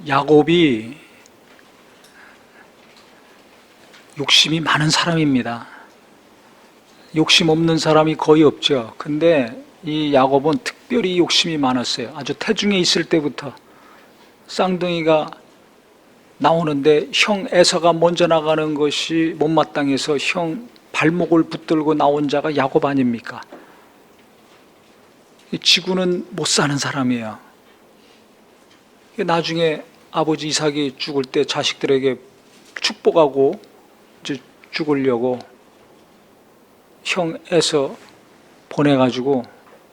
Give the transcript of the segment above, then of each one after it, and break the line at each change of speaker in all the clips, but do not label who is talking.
야곱이 욕심이 많은 사람입니다. 욕심 없는 사람이 거의 없죠. 근데 이 야곱은 특별히 욕심이 많았어요. 아주 태중에 있을 때부터 쌍둥이가 나오는데 형 에서가 먼저 나가는 것이 못마땅해서 형 발목을 붙들고 나온 자가 야곱 아닙니까? 지구는 못 사는 사람이에요. 나중에 아버지 이삭이 죽을 때 자식들에게 축복하고 이제 죽으려고 형 에서 보내가지고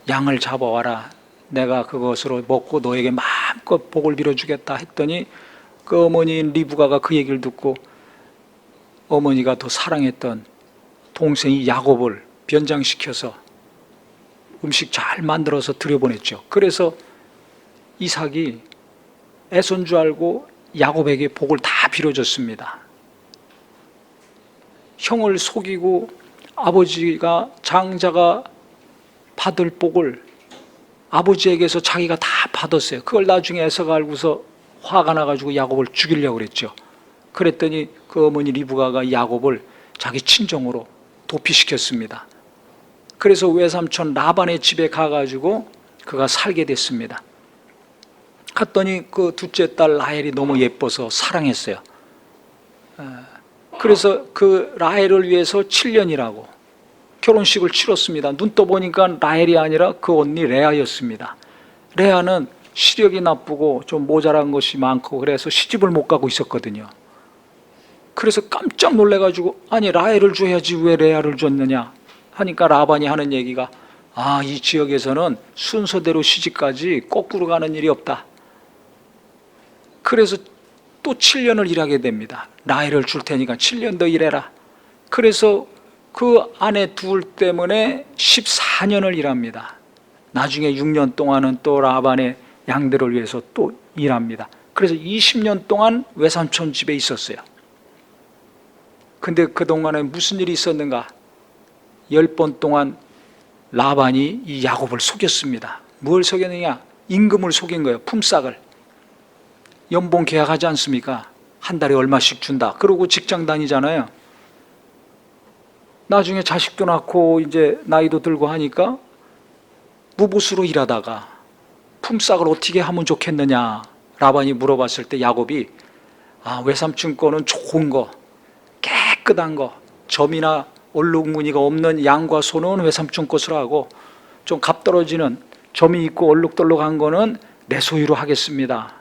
양을 잡아와라. 내가 그것으로 먹고 너에게 마음껏 복을 빌어주겠다 했더니 그 어머니인 리브가가 그 얘기를 듣고 어머니가 더 사랑했던 동생이 야곱을 변장시켜서 음식 잘 만들어서 들여보냈죠. 그래서 이삭이 애손 줄 알고 야곱에게 복을 다 빌어줬습니다. 형을 속이고 아버지가 장자가 받을 복을 아버지에게서 자기가 다 받았어요. 그걸 나중에 에서가 알고서 화가 나가지고 야곱을 죽이려고 그랬죠. 그랬더니 그 어머니 리브가가 야곱을 자기 친정으로 도피시켰습니다. 그래서 외삼촌 라반의 집에 가가지고 그가 살게 됐습니다. 갔더니 그 둘째 딸 라헬이 너무 예뻐서 사랑했어요. 그래서 그 라헬을 위해서 7년이라고 결혼식을 치렀습니다. 눈 떠보니까 라헬이 아니라 그 언니 레아였습니다. 레아는 시력이 나쁘고 좀 모자란 것이 많고 그래서 시집을 못 가고 있었거든요. 그래서 깜짝 놀래가지고 아니 라헬을 줘야지 왜 레아를 줬느냐 하니까 라반이 하는 얘기가 이 지역에서는 순서대로 시집까지 거꾸로 가는 일이 없다. 그래서 또 7년을 일하게 됩니다. 라헬을 줄 테니까 7년 더 일해라. 그래서 그 아내 둘 때문에 14년을 일합니다. 나중에 6년 동안은 또 라반의 양들을 위해서 또 일합니다. 그래서 20년 동안 외삼촌 집에 있었어요. 근데 그동안에 무슨 일이 있었는가? 10번 동안 라반이 이 야곱을 속였습니다. 뭘 속였느냐? 임금을 속인 거예요. 품삯을. 연봉 계약하지 않습니까? 한 달에 얼마씩 준다. 그러고 직장 다니잖아요. 나중에 자식도 낳고 이제 나이도 들고 하니까 무보수로 일하다가 품삯을 어떻게 하면 좋겠느냐 라반이 물어봤을 때 야곱이 외삼촌 거는 좋은 거 깨끗한 거 점이나 얼룩무늬가 없는 양과 소는 외삼촌 것으로 하고 좀 값 떨어지는 점이 있고 얼룩덜룩한 거는 내 소유로 하겠습니다.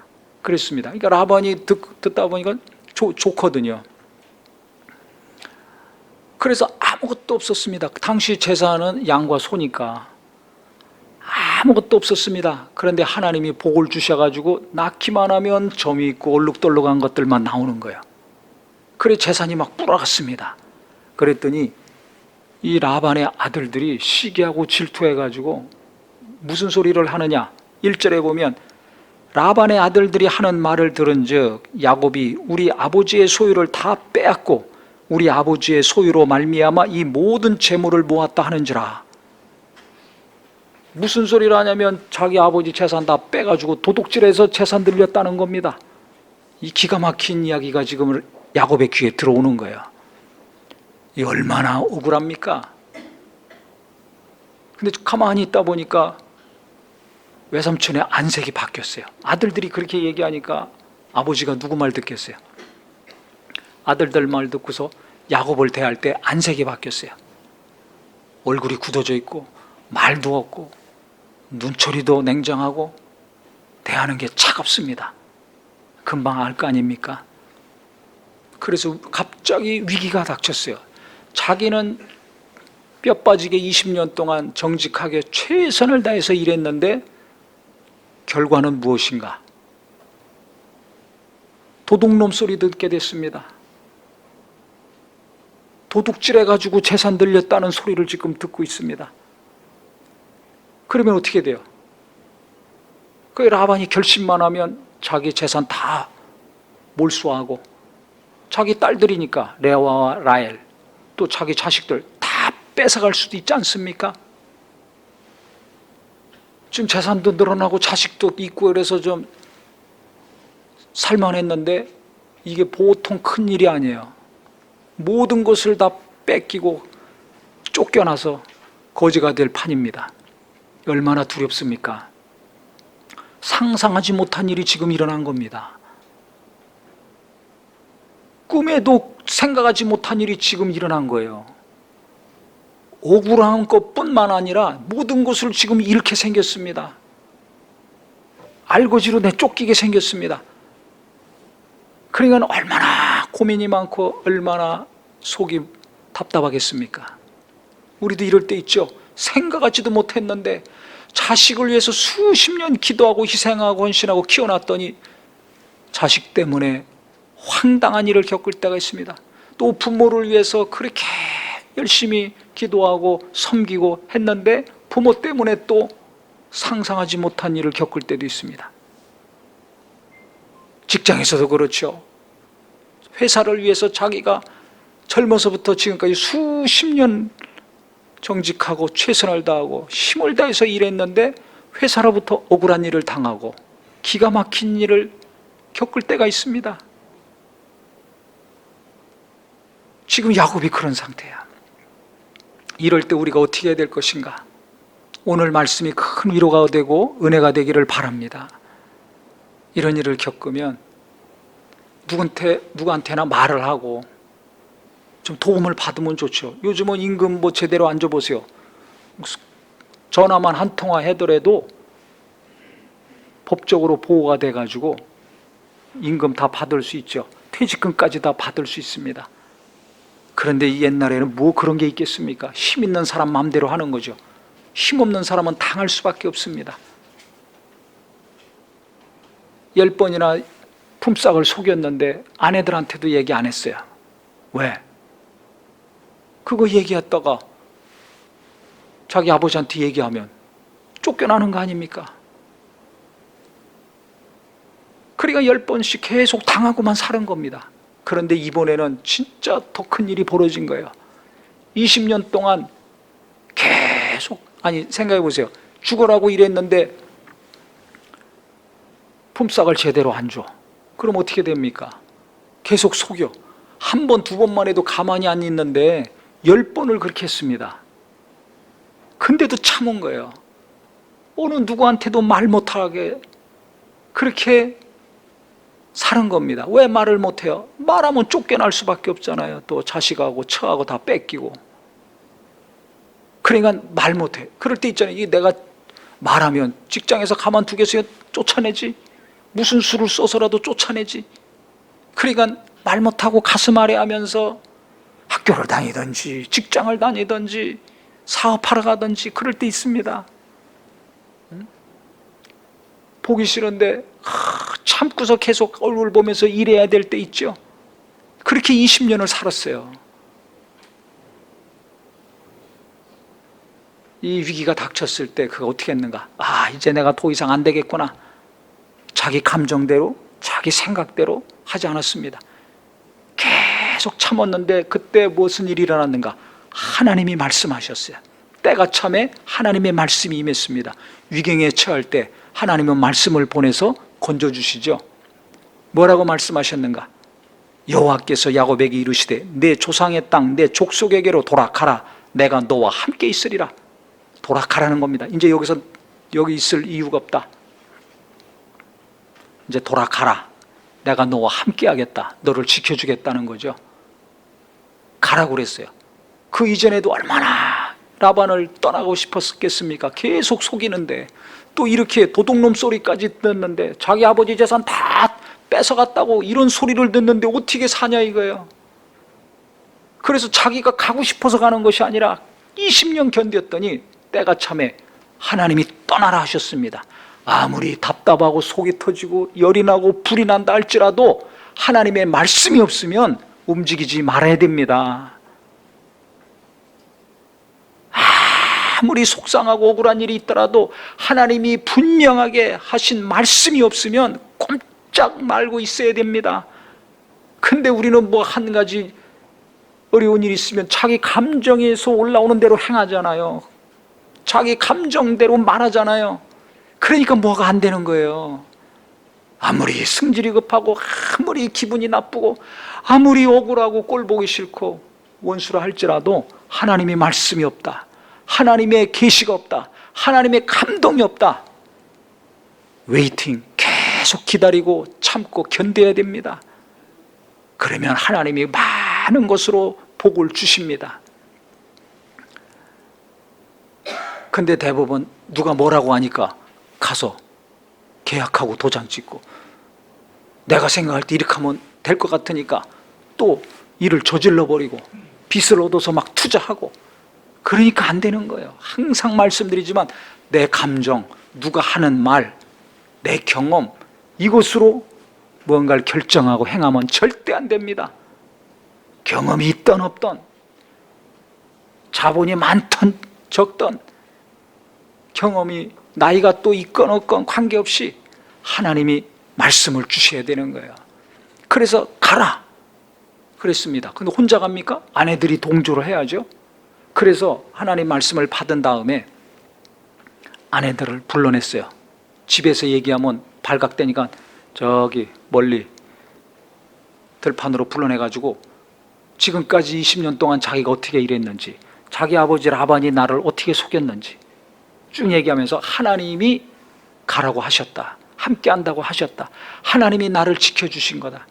그랬습니다. 그러니까 라반이 듣다 보니까 좋거든요. 그래서 아무것도 없었습니다. 당시 재산은 양과 소니까 아무것도 없었습니다. 그런데 하나님이 복을 주셔가지고 낳기만 하면 점이 있고 얼룩덜룩한 것들만 나오는 거예요. 그래 재산이 막 불어갔습니다. 그랬더니 이 라반의 아들들이 시기하고 질투해가지고 무슨 소리를 하느냐 1절에 보면 라반의 아들들이 하는 말을 들은즉 야곱이 우리 아버지의 소유를 다 빼앗고 우리 아버지의 소유로 말미암아 이 모든 재물을 모았다 하는지라. 무슨 소리를 하냐면 자기 아버지 재산 다 빼가지고 도둑질해서 재산 들렸다는 겁니다. 이 기가 막힌 이야기가 지금 야곱의 귀에 들어오는 거예요. 이 얼마나 억울합니까? 근데 가만히 있다 보니까 외삼촌의 안색이 바뀌었어요. 아들들이 그렇게 얘기하니까 아버지가 누구 말 듣겠어요? 아들들 말 듣고서 야곱을 대할 때 안색이 바뀌었어요. 얼굴이 굳어져 있고 말도 없고 눈초리도 냉정하고 대하는 게 차갑습니다. 금방 알 거 아닙니까? 그래서 갑자기 위기가 닥쳤어요. 자기는 뼈 빠지게 20년 동안 정직하게 최선을 다해서 일했는데 결과는 무엇인가? 도둑놈 소리 듣게 됐습니다. 도둑질해가지고 재산 들렸다는 소리를 지금 듣고 있습니다. 그러면 어떻게 돼요? 그 라반이 결심만 하면 자기 재산 다 몰수하고 자기 딸들이니까 레아와 라헬 또 자기 자식들 다 뺏어갈 수도 있지 않습니까? 지금 재산도 늘어나고 자식도 있고 그래서 좀 살만했는데 이게 보통 큰 일이 아니에요. 모든 것을 다 뺏기고 쫓겨나서 거지가 될 판입니다. 얼마나 두렵습니까? 상상하지 못한 일이 지금 일어난 겁니다. 꿈에도 생각하지 못한 일이 지금 일어난 거예요. 억울한 것뿐만 아니라 모든 것을 지금 잃게 생겼습니다. 알거지로 내쫓기게 생겼습니다. 그러니까 얼마나 고민이 많고 얼마나 속이 답답하겠습니까? 우리도 이럴 때 있죠. 생각하지도 못했는데 자식을 위해서 수십 년 기도하고 희생하고 헌신하고 키워놨더니 자식 때문에 황당한 일을 겪을 때가 있습니다. 또 부모를 위해서 그렇게 열심히 기도하고 섬기고 했는데 부모 때문에 또 상상하지 못한 일을 겪을 때도 있습니다. 직장에서도 그렇죠. 회사를 위해서 자기가 젊어서부터 지금까지 수십 년 정직하고 최선을 다하고 힘을 다해서 일했는데 회사로부터 억울한 일을 당하고 기가 막힌 일을 겪을 때가 있습니다. 지금 야곱이 그런 상태야. 이럴 때 우리가 어떻게 해야 될 것인가? 오늘 말씀이 큰 위로가 되고 은혜가 되기를 바랍니다. 이런 일을 겪으면 누구한테나 말을 하고 좀 도움을 받으면 좋죠. 요즘은 임금 뭐 제대로 안 줘보세요. 전화만 한 통화 하더라도 법적으로 보호가 돼가지고 임금 다 받을 수 있죠. 퇴직금까지 다 받을 수 있습니다. 그런데 옛날에는 뭐 그런 게 있겠습니까? 힘 있는 사람 마음대로 하는 거죠. 힘 없는 사람은 당할 수밖에 없습니다. 10번이나 품삯을 속였는데 아내들한테도 얘기 안 했어요. 왜? 그거 얘기했다가 자기 아버지한테 얘기하면 쫓겨나는 거 아닙니까? 그러니까 10번씩 계속 당하고만 사는 겁니다. 그런데 이번에는 진짜 더 큰 일이 벌어진 거예요. 20년 동안 계속, 아니 생각해 보세요. 죽으라고 일했는데 품삯을 제대로 안 줘. 그럼 어떻게 됩니까? 계속 속여. 한 번, 두 번만 해도 가만히 안 있는데 10번을 그렇게 했습니다. 근데도 참은 거예요. 어느 누구한테도 말 못하게 그렇게 사는 겁니다. 왜 말을 못해요? 말하면 쫓겨날 수밖에 없잖아요. 또 자식하고 처하고 다 뺏기고. 그러니까 말 못해. 그럴 때 있잖아요. 이게 내가 말하면 직장에서 가만두겠어요? 쫓아내지. 무슨 수를 써서라도 쫓아내지. 그러니까 말 못하고 가슴 아래 하면서 학교를 다니든지 직장을 다니든지 사업하러 가든지 그럴 때 있습니다. 보기 싫은데 참고서 계속 얼굴 보면서 일해야 될 때 있죠. 그렇게 20년을 살았어요. 이 위기가 닥쳤을 때 그가 어떻게 했는가? 아, 이제 내가 더 이상 안 되겠구나. 자기 감정대로 자기 생각대로 하지 않았습니다. 계속 참았는데 그때 무슨 일이 일어났는가? 하나님이 말씀하셨어요. 때가 참에 하나님의 말씀이 임했습니다. 위경에 처할 때 하나님은 말씀을 보내서 건져주시죠. 뭐라고 말씀하셨는가? 여호와께서 야곱에게 이르시되 내 조상의 땅 내 족속에게로 돌아가라. 내가 너와 함께 있으리라. 돌아가라는 겁니다. 이제 여기 있을 이유가 없다. 이제 돌아가라. 내가 너와 함께 하겠다. 너를 지켜주겠다는 거죠. 가라고 그랬어요. 그 이전에도 얼마나 라반을 떠나고 싶었겠습니까? 계속 속이는데 또 이렇게 도둑놈 소리까지 듣는데 자기 아버지 재산 다 뺏어갔다고 이런 소리를 듣는데 어떻게 사냐 이거예요. 그래서 자기가 가고 싶어서 가는 것이 아니라 20년 견뎠더니 때가 참에 하나님이 떠나라 하셨습니다. 아무리 답답하고 속이 터지고 열이 나고 불이 난다 할지라도 하나님의 말씀이 없으면 움직이지 말아야 됩니다. 아무리 속상하고 억울한 일이 있더라도 하나님이 분명하게 하신 말씀이 없으면 꼼짝 말고 있어야 됩니다. 근데 우리는 뭐 한 가지 어려운 일이 있으면 자기 감정에서 올라오는 대로 행하잖아요. 자기 감정대로 말하잖아요. 그러니까 뭐가 안 되는 거예요. 아무리 승질이 급하고 아무리 기분이 나쁘고 아무리 억울하고 꼴 보기 싫고 원수라 할지라도 하나님의 말씀이 없다, 하나님의 계시가 없다, 하나님의 감동이 없다, 웨이팅, 계속 기다리고 참고 견뎌야 됩니다. 그러면 하나님이 많은 것으로 복을 주십니다. 근데 대부분 누가 뭐라고 하니까 가서 계약하고 도장 찍고, 내가 생각할 때 이렇게 하면 될 것 같으니까 또 일을 저질러 버리고 빚을 얻어서 막 투자하고, 그러니까 안 되는 거예요. 항상 말씀드리지만 내 감정, 누가 하는 말, 내 경험, 이것으로 무언가를 결정하고 행하면 절대 안 됩니다. 경험이 있던 없던, 자본이 많던 적던, 경험이 나이가 또 있건 없건 관계없이 하나님이 말씀을 주셔야 되는 거예요. 그래서 가라 그랬습니다. 근데 혼자 갑니까? 아내들이 동조를 해야죠. 그래서 하나님 말씀을 받은 다음에 아내들을 불러냈어요. 집에서 얘기하면 발각되니까 저기 멀리 들판으로 불러내가지고 지금까지 20년 동안 자기가 어떻게 일했는지, 자기 아버지 라반이 나를 어떻게 속였는지 쭉 얘기하면서 하나님이 가라고 하셨다, 함께 한다고 하셨다, 하나님이 나를 지켜주신 거다,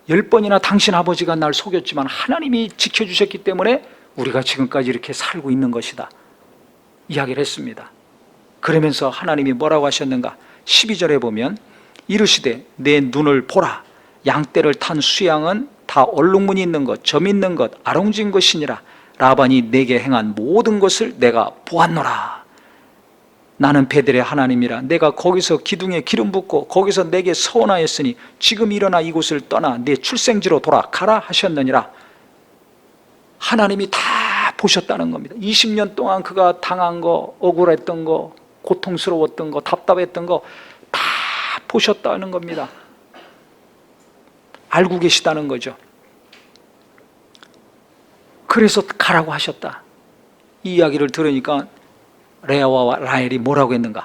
10번이나 당신 아버지가 날 속였지만 하나님이 지켜주셨기 때문에 우리가 지금까지 이렇게 살고 있는 것이다, 이야기를 했습니다. 그러면서 하나님이 뭐라고 하셨는가? 12절에 보면 이르시되 내 눈을 보라, 양떼를 탄 수양은 다 얼룩무늬 있는 것, 점 있는 것, 아롱진 것이니라. 라반이 내게 행한 모든 것을 내가 보았노라. 나는 베델의 하나님이라. 내가 거기서 기둥에 기름 붓고 거기서 내게 서원하였으니 지금 일어나 이곳을 떠나 내 출생지로 돌아가라 하셨느니라. 하나님이 다 보셨다는 겁니다. 20년 동안 그가 당한 거, 억울했던 거, 고통스러웠던 거, 답답했던 거 다 보셨다는 겁니다. 알고 계시다는 거죠. 그래서 가라고 하셨다. 이 이야기를 들으니까 레아와 라헬이 뭐라고 했는가?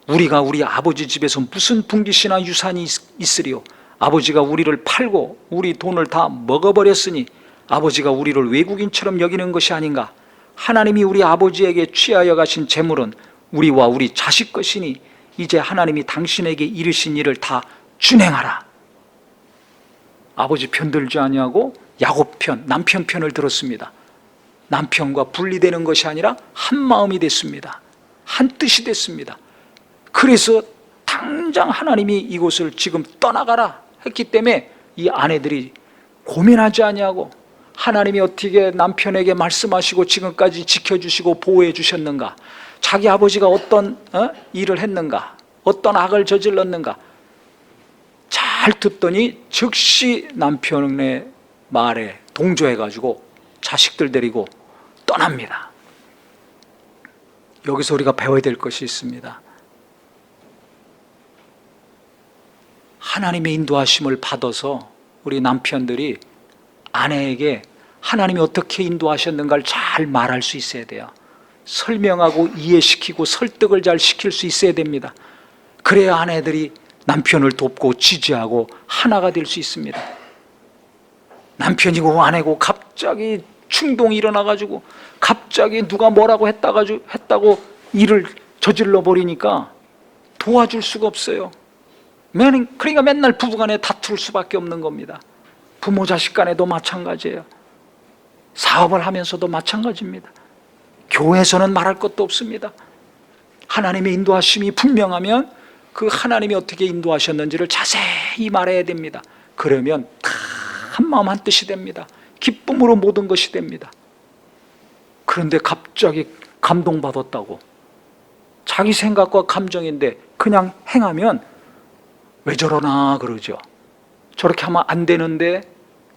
우리가 우리 아버지 집에서 무슨 분깃이나 유산이 있으리요? 아버지가 우리를 팔고 우리 돈을 다 먹어버렸으니 아버지가 우리를 외국인처럼 여기는 것이 아닌가? 하나님이 우리 아버지에게 취하여 가신 재물은 우리와 우리 자식 것이니 이제 하나님이 당신에게 이르신 일을 다 준행하라. 아버지 편 들지 아니하고 야곱 편, 남편 편을 들었습니다. 남편과 분리되는 것이 아니라 한 마음이 됐습니다. 한 뜻이 됐습니다. 그래서 당장 하나님이 이곳을 지금 떠나가라 했기 때문에 이 아내들이 고민하지 아니하고 하나님이 어떻게 남편에게 말씀하시고 지금까지 지켜주시고 보호해 주셨는가, 자기 아버지가 어떤 일을 했는가, 어떤 악을 저질렀는가 잘 듣더니 즉시 남편의 말에 동조해가지고 자식들 데리고 떠납니다. 여기서 우리가 배워야 될 것이 있습니다. 하나님의 인도하심을 받아서 우리 남편들이 아내에게 하나님이 어떻게 인도하셨는가를 잘 말할 수 있어야 돼요. 설명하고 이해시키고 설득을 잘 시킬 수 있어야 됩니다. 그래야 아내들이 남편을 돕고 지지하고 하나가 될 수 있습니다. 남편이고 아내고 갑자기 충동이 일어나가지고 갑자기 누가 뭐라고 했다고 일을 저질러 버리니까 도와줄 수가 없어요. 그러니까 맨날 부부간에 다툴 수밖에 없는 겁니다. 부모 자식 간에도 마찬가지예요. 사업을 하면서도 마찬가지입니다. 교회에서는 말할 것도 없습니다. 하나님의 인도하심이 분명하면 그 하나님이 어떻게 인도하셨는지를 자세히 말해야 됩니다. 그러면 한마음 한뜻이 됩니다. 기쁨으로 모든 것이 됩니다. 그런데 갑자기 감동받았다고 자기 생각과 감정인데 그냥 행하면 왜 저러나 그러죠. 저렇게 하면 안 되는데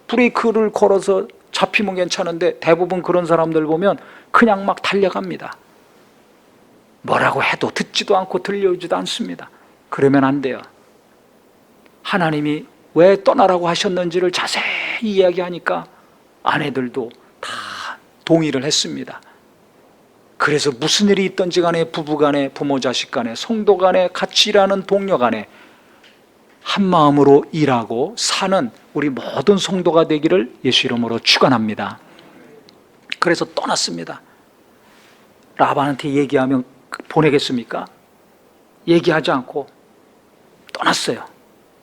브레이크를 걸어서 잡히면 괜찮은데 대부분 그런 사람들 보면 그냥 막 달려갑니다. 뭐라고 해도 듣지도 않고 들려오지도 않습니다. 그러면 안 돼요. 하나님이 왜 떠나라고 하셨는지를 자세히 이야기하니까 아내들도 다 동의를 했습니다. 그래서 무슨 일이 있든지 간에 부부 간에 부모 자식 간에 성도 간에 같이 일하는 동료 간에 한 마음으로 일하고 사는 우리 모든 성도가 되기를 예수 이름으로 축원합니다. 그래서 떠났습니다. 라반한테 얘기하면 보내겠습니까? 얘기하지 않고 떠났어요.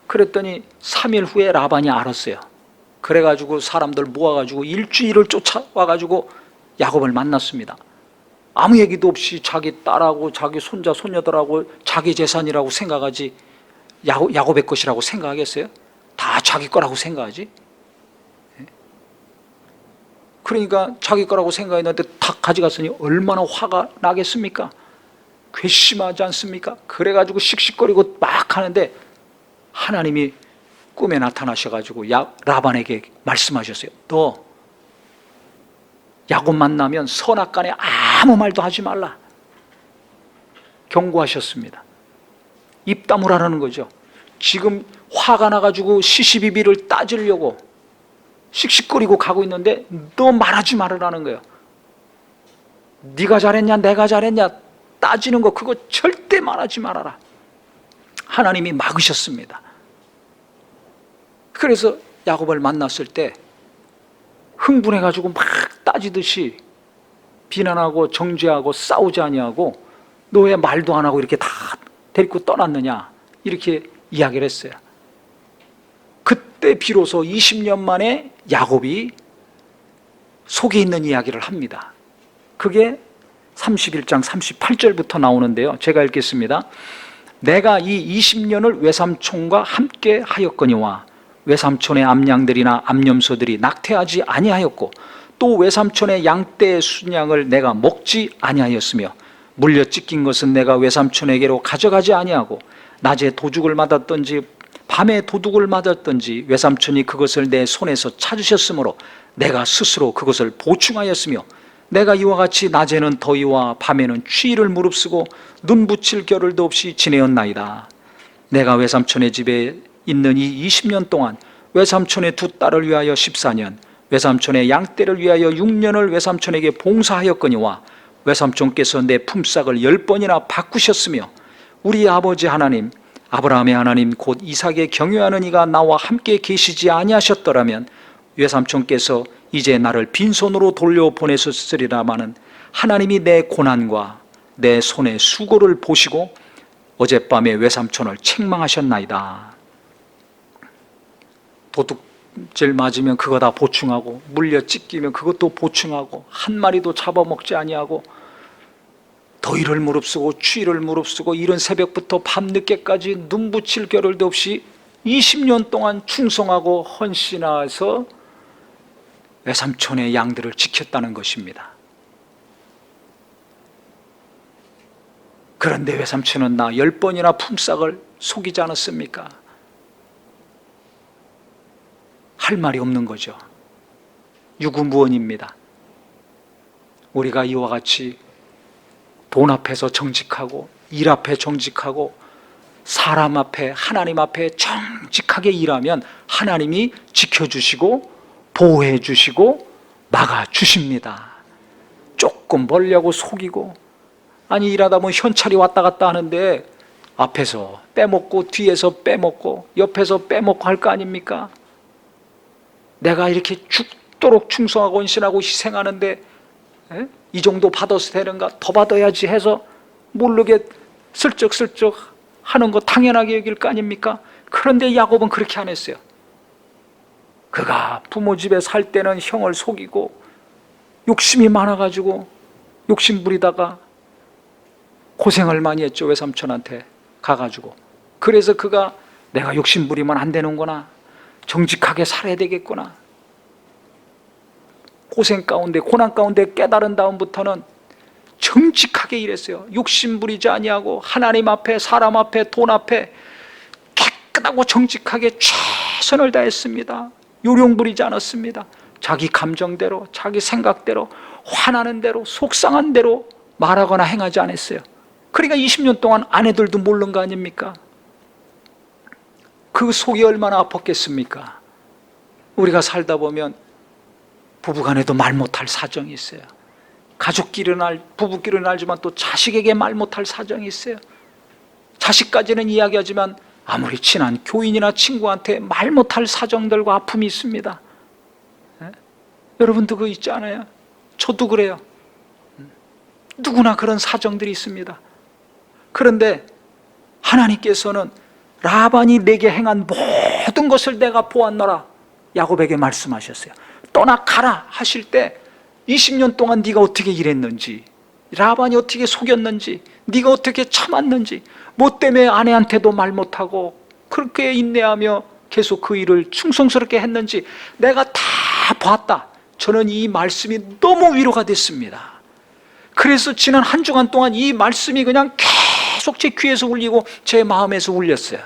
그랬더니 3일 후에 라반이 알았어요. 그래가지고 사람들 모아가지고 일주일을 쫓아와가지고 야곱을 만났습니다. 아무 얘기도 없이 자기 딸하고 자기 손자 손녀들하고 자기 재산이라고 생각하지 야곱의 것이라고 생각하겠어요? 다 자기 거라고 생각하지? 그러니까 자기 거라고 생각했는데 다 가져갔으니 얼마나 화가 나겠습니까? 괘씸하지 않습니까? 그래가지고 씩씩거리고 막 하는데 하나님이 꿈에 나타나셔가지고 라반에게 말씀하셨어요. 너 야곱 만나면 선악간에 아무 말도 하지 말라. 경고하셨습니다. 입 다물라는 거죠. 지금 화가 나가지고 시시비비를 따지려고 씩씩거리고 가고 있는데 너 말하지 말으라는 거예요. 네가 잘했냐 내가 잘했냐 따지는 거 그거 절대 말하지 말아라. 하나님이 막으셨습니다. 그래서 야곱을 만났을 때 흥분해가지고 막 따지듯이 비난하고 정죄하고 싸우지 아니하고 너 왜 말도 안 하고 이렇게 다 데리고 떠났느냐 이렇게 이야기를 했어요. 그때 비로소 20년 만에 야곱이 속에 있는 이야기를 합니다. 그게 31장 38절부터 나오는데요. 제가 읽겠습니다. 내가 이 20년을 외삼촌과 함께 하였거니와 외삼촌의 암양들이나 암염소들이 낙태하지 아니하였고 또 외삼촌의 양떼의 순양을 내가 먹지 아니하였으며 물려 찢긴 것은 내가 외삼촌에게로 가져가지 아니하고 낮에 도둑을 맞았던지 밤에 도둑을 맞았던지 외삼촌이 그것을 내 손에서 찾으셨으므로 내가 스스로 그것을 보충하였으며 내가 이와 같이 낮에는 더위와 밤에는 추위를 무릅쓰고 눈 붙일 겨를도 없이 지내었나이다. 내가 외삼촌의 집에 있는 이 20년 동안 외삼촌의 두 딸을 위하여 14년 외삼촌의 양떼를 위하여 6년을 외삼촌에게 봉사하였거니와 외삼촌께서 내 품삯을 10번이나 바꾸셨으며 우리 아버지 하나님 아브라함의 하나님 곧 이삭의 경유하는 이가 나와 함께 계시지 아니하셨더라면 외삼촌께서 이제 나를 빈손으로 돌려보내셨으리라마는 하나님이 내 고난과 내 손의 수고를 보시고 어젯밤에 외삼촌을 책망하셨나이다. 도둑질 맞으면 그거 다 보충하고 물려 찢기면 그것도 보충하고 한 마리도 잡아먹지 아니하고 더위를 무릅쓰고 추위를 무릅쓰고 이른 새벽부터 밤늦게까지 눈 붙일 겨를도 없이 20년 동안 충성하고 헌신해서 외삼촌의 양들을 지켰다는 것입니다. 그런데 외삼촌은 나 10번이나 품삯을 속이지 않았습니까? 할 말이 없는 거죠. 유구무원입니다. 우리가 이와 같이 돈 앞에서 정직하고 일 앞에 정직하고 사람 앞에 하나님 앞에 정직하게 일하면 하나님이 지켜주시고 보호해 주시고 막아주십니다. 조금 벌려고 속이고 아니 일하다 보면 현찰이 왔다 갔다 하는데 앞에서 빼먹고 뒤에서 빼먹고 옆에서 빼먹고 할 거 아닙니까? 내가 이렇게 죽도록 충성하고 헌신하고 희생하는데 이 정도 받아서 되는가? 더 받아야지 해서 모르게 슬쩍슬쩍 하는 거 당연하게 여길 거 아닙니까? 그런데 야곱은 그렇게 안 했어요. 그가 부모 집에 살 때는 형을 속이고 욕심이 많아가지고 욕심 부리다가 고생을 많이 했죠. 외삼촌한테 가가지고. 그래서 그가 내가 욕심 부리면 안 되는구나, 정직하게 살아야 되겠구나, 고생 가운데 고난 가운데 깨달은 다음부터는 정직하게 일했어요. 욕심 부리지 아니하고 하나님 앞에 사람 앞에 돈 앞에 깨끗하고 정직하게 최선을 다했습니다. 요령 부리지 않았습니다. 자기 감정대로 자기 생각대로 화나는 대로 속상한 대로 말하거나 행하지 않았어요. 그러니까 20년 동안 아내들도 모르는 거 아닙니까? 그 속이 얼마나 아팠겠습니까? 우리가 살다 보면 부부간에도 말 못할 사정이 있어요. 가족끼리는 부부끼리는 알지만 또 자식에게 말 못할 사정이 있어요. 자식까지는 이야기하지만 아무리 친한 교인이나 친구한테 말 못할 사정들과 아픔이 있습니다. 여러분도 그거 있지 않아요? 저도 그래요. 누구나 그런 사정들이 있습니다. 그런데 하나님께서는 라반이 내게 행한 모든 것을 내가 보았노라 야곱에게 말씀하셨어요. 떠나 가라 하실 때 20년 동안 네가 어떻게 일했는지, 라반이 어떻게 속였는지, 네가 어떻게 참았는지, 뭐 때문에 아내한테도 말 못하고 그렇게 인내하며 계속 그 일을 충성스럽게 했는지 내가 다 봤다. 저는 이 말씀이 너무 위로가 됐습니다. 그래서 지난 한 주간 동안 이 말씀이 그냥 계속 제 귀에서 울리고 제 마음에서 울렸어요.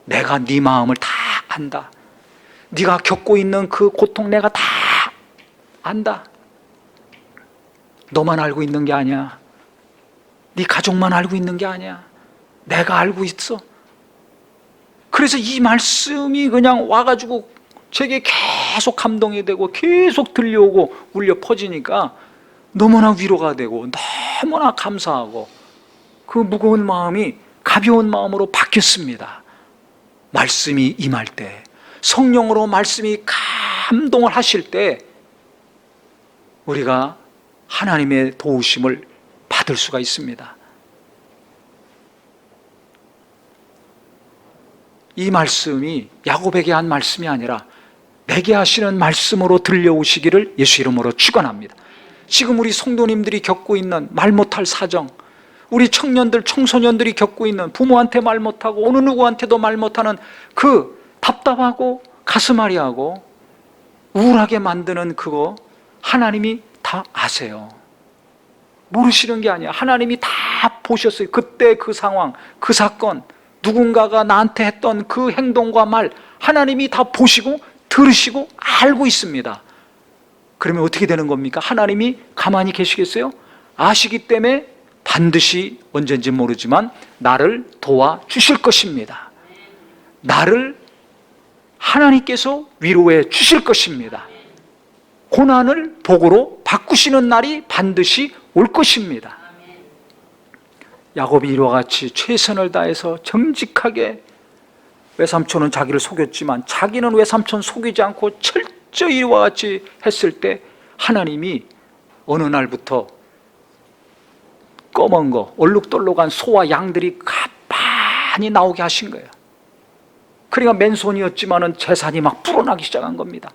내가 네 마음을 다 안다. 네가 겪고 있는 그 고통 내가 다 안다. 너만 알고 있는 게 아니야. 네 가족만 알고 있는 게 아니야. 내가 알고 있어. 그래서 이 말씀이 그냥 와가지고 제게 계속 감동이 되고 계속 들려오고 울려 퍼지니까 너무나 위로가 되고 너무나 감사하고 그 무거운 마음이 가벼운 마음으로 바뀌었습니다. 말씀이 임할 때, 성령으로 말씀이 감동을 하실 때 우리가 하나님의 도우심을 받을 수가 있습니다. 이 말씀이 야곱에게 한 말씀이 아니라 내게 하시는 말씀으로 들려오시기를 예수 이름으로 축원합니다. 지금 우리 성도님들이 겪고 있는 말 못할 사정, 우리 청년들, 청소년들이 겪고 있는 부모한테 말 못하고 어느 누구한테도 말 못하는 그 답답하고 가슴앓이하고 우울하게 만드는 그거 하나님이 다 아세요. 모르시는 게 아니야. 하나님이 다 보셨어요. 그때 그 상황, 그 사건, 누군가가 나한테 했던 그 행동과 말 하나님이 다 보시고 들으시고 알고 있습니다. 그러면 어떻게 되는 겁니까? 하나님이 가만히 계시겠어요? 아시기 때문에 반드시 언젠지 모르지만 나를 도와주실 것입니다. 나를 하나님께서 위로해 주실 것입니다. 고난을 복으로 바꾸시는 날이 반드시 올 것입니다. 야곱이 이와 같이 최선을 다해서 정직하게, 외삼촌은 자기를 속였지만 자기는 외삼촌 속이지 않고 철저히 이와 같이 했을 때 하나님이 어느 날부터 검은 거, 얼룩덜룩한 소와 양들이 가만히 나오게 하신 거예요. 그러니까 맨손이었지만은 재산이 막 불어나기 시작한 겁니다.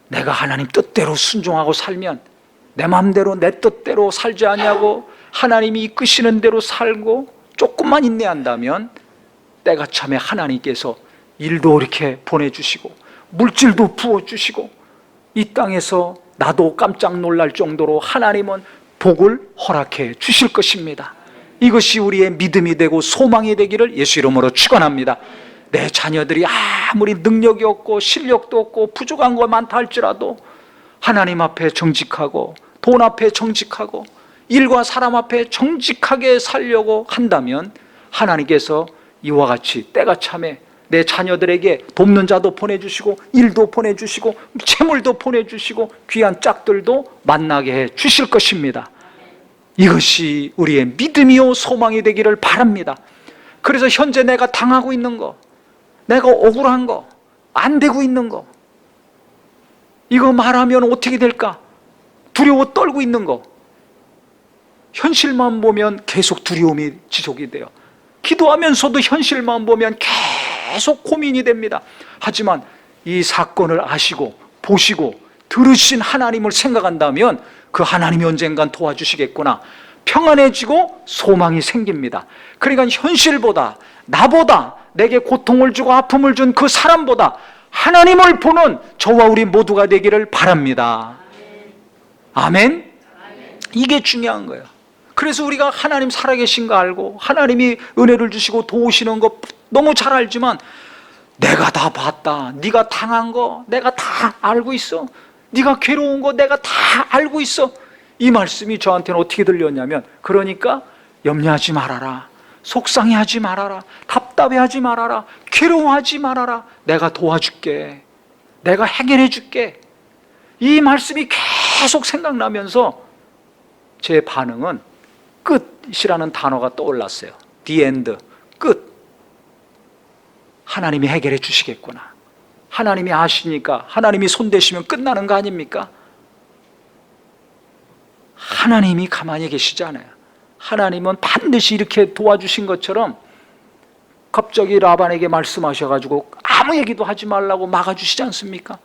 내가 하나님 뜻대로 순종하고 살면 내 마음대로 내 뜻대로 살지 않냐고 하나님이 이끄시는 대로 살고 조금만 인내한다면 때가 참에 하나님께서 일도 이렇게 보내주시고 물질도 부어주시고 이 땅에서 나도 깜짝 놀랄 정도로 하나님은 복을 허락해 주실 것입니다. 이것이 우리의 믿음이 되고 소망이 되기를 예수 이름으로 축원합니다. 내 자녀들이 아무리 능력이 없고 실력도 없고 부족한 거 많다 할지라도 하나님 앞에 정직하고 돈 앞에 정직하고 일과 사람 앞에 정직하게 살려고 한다면 하나님께서 이와 같이 때가 참에 내 자녀들에게 돕는 자도 보내주시고 일도 보내주시고 채물도 보내주시고 귀한 짝들도 만나게 해 주실 것입니다. 이것이 우리의 믿음이요 소망이 되기를 바랍니다. 그래서 현재 내가 당하고 있는 거, 내가 억울한 거, 안 되고 있는 거, 이거 말하면 어떻게 될까? 두려워 떨고 있는 거, 현실만 보면 계속 두려움이 지속이 돼요. 기도하면서도 현실만 보면 계속 고민이 됩니다. 하지만 이 사건을 아시고 보시고 들으신 하나님을 생각한다면 그 하나님이 언젠간 도와주시겠구나, 평안해지고 소망이 생깁니다. 그러니까 현실보다, 나보다 내게 고통을 주고 아픔을 준 그 사람보다 하나님을 보는 저와 우리 모두가 되기를 바랍니다. 아멘? 이게 중요한 거예요. 그래서 우리가 하나님 살아계신 거 알고 하나님이 은혜를 주시고 도우시는 거 너무 잘 알지만 내가 다 봤다, 네가 당한 거 내가 다 알고 있어, 네가 괴로운 거 내가 다 알고 있어, 이 말씀이 저한테는 어떻게 들렸냐면, 그러니까 염려하지 말아라, 속상해하지 말아라, 답답해하지 말아라, 괴로워하지 말아라, 내가 도와줄게, 내가 해결해 줄게. 이 말씀이 계속 생각나면서 제 반응은 끝이라는 단어가 떠올랐어요. The end, 끝. 하나님이 해결해 주시겠구나. 하나님이 아시니까 하나님이 손대시면 끝나는 거 아닙니까? 하나님이 가만히 계시지 않아요. 하나님은 반드시 이렇게 도와주신 것처럼 갑자기 라반에게 말씀하셔가지고 아무 얘기도 하지 말라고 막아주시지 않습니까?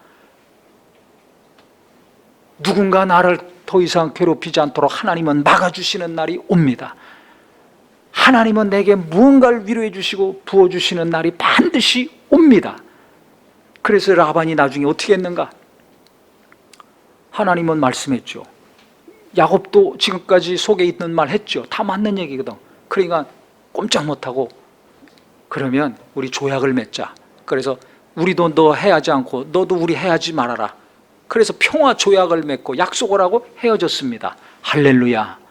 누군가 나를 더 이상 괴롭히지 않도록 하나님은 막아주시는 날이 옵니다. 하나님은 내게 무언가를 위로해 주시고 부어주시는 날이 반드시 옵니다. 그래서 라반이 나중에 어떻게 했는가? 하나님은 말씀했죠. 야곱도 지금까지 속에 있는 말 했죠. 다 맞는 얘기거든. 그러니까 꼼짝 못하고 그러면 우리 조약을 맺자. 그래서 우리도 너 해하지 않고 너도 우리 해하지 말아라. 그래서 평화 조약을 맺고 약속을 하고 헤어졌습니다. 할렐루야.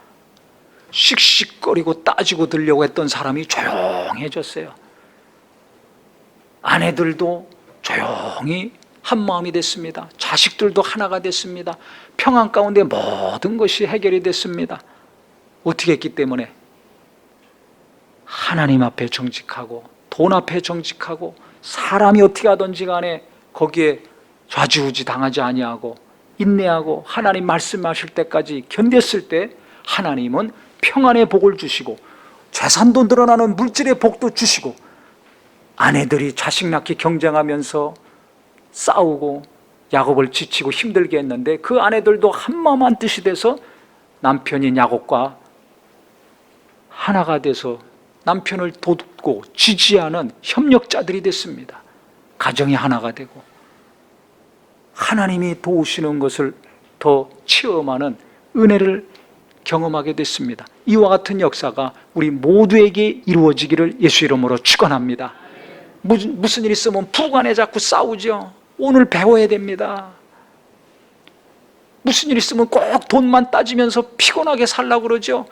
씩씩거리고 따지고 들려고 했던 사람이 조용해졌어요. 아내들도 조용히 한마음이 됐습니다. 자식들도 하나가 됐습니다. 평안 가운데 모든 것이 해결이 됐습니다. 어떻게 했기 때문에? 하나님 앞에 정직하고 돈 앞에 정직하고 사람이 어떻게 하든지 간에 거기에 좌지우지 당하지 아니하고 인내하고 하나님 말씀하실 때까지 견뎠을 때 하나님은 평안의 복을 주시고 재산도 늘어나는 물질의 복도 주시고 아내들이 자식 낳기 경쟁하면서 싸우고 야곱을 지치고 힘들게 했는데 그 아내들도 한마음 한뜻이 돼서 남편인 야곱과 하나가 돼서 남편을 돕고 지지하는 협력자들이 됐습니다. 가정이 하나가 되고 하나님이 도우시는 것을 더 체험하는 은혜를 경험하게 됐습니다. 이와 같은 역사가 우리 모두에게 이루어지기를 예수 이름으로 축원합니다. 무슨 일 있으면 부간에 자꾸 싸우죠. 오늘 배워야 됩니다. 무슨 일 있으면 꼭 돈만 따지면서 피곤하게 살라고 그러죠.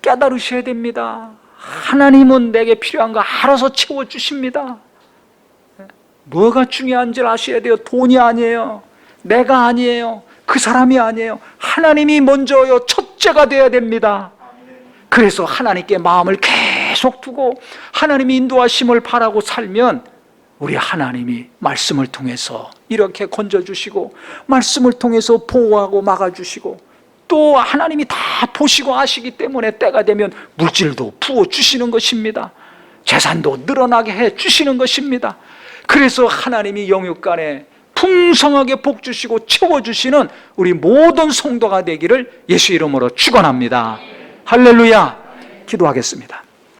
깨달으셔야 됩니다. 하나님은 내게 필요한 거 알아서 채워주십니다. 뭐가 중요한지 아셔야 돼요. 돈이 아니에요. 내가 아니에요. 그 사람이 아니에요. 하나님이 먼저요. 첫째가 되어야 됩니다. 그래서 하나님께 마음을 계속 두고 하나님이 인도하심을 바라고 살면 우리 하나님이 말씀을 통해서 이렇게 건져주시고 말씀을 통해서 보호하고 막아주시고 또 하나님이 다 보시고 아시기 때문에 때가 되면 물질도 부어주시는 것입니다. 재산도 늘어나게 해주시는 것입니다. 그래서 하나님이 영육간에 풍성하게 복주시고 채워주시는 우리 모든 성도가 되기를 예수 이름으로 축원합니다. 할렐루야. 기도하겠습니다.